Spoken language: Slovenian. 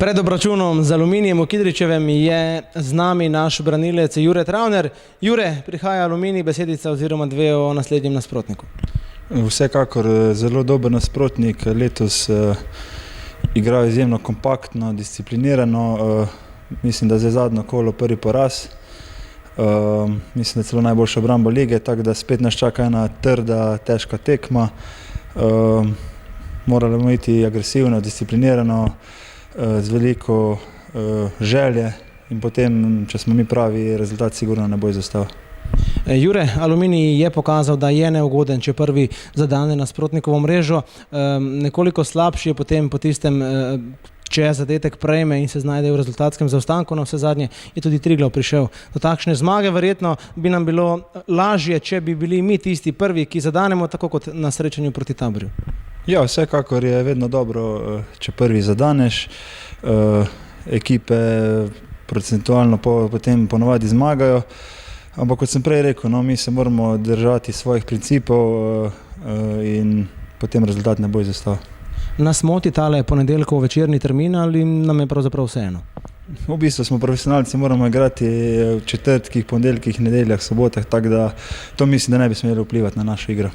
Pred obračunom z Aluminijem v Kidričevem je z nami naš branilec Jure Travner. Jure, prihaja Aluminij, besedica oziroma dve o naslednjem nasprotniku. Vsekakor zelo dober nasprotnik, letos igrajo izjemno kompaktno, disciplinirano, mislim, da zdaj zadnjo kolo prvi poraz. Mislim, da celo najboljša obramba lige, tako da spet nas čaka ena trda, težka tekma. Morali bomo iti agresivno, disciplinirano, z veliko želje in potem, če smo mi pravi, rezultat sigurno ne bo izostal. Jure, Aluminij je pokazal, da je neugoden, če prvi zadane nasprotnikovo mrežo. Nekoliko slabši je potem po tistem, če zadetek prejme in se znajde v rezultatskem zaostanku, na vse zadnje je tudi Triglav prišel do takšne zmage. Verjetno bi nam bilo lažje, če bi bili mi tisti prvi, ki zadanemo, tako kot na srečanju proti Taborju. Ja, vsekakor je vedno dobro, če prvi zadaneš. Ekipe procentualno potem ponovadi zmagajo. Ampak kot sem prej rekel, mi se moramo držati svojih principov in potem rezultat ne bo izostal. Nas moti tale ponedeljkov večerni termin ali nam je pravzaprav vseeno? V bistvu smo profesionalci, moramo igrati v četrtkih, ponedeljkih, nedeljah, sobotah, tako da to mislim, da ne bi smelo vplivati na našo igro.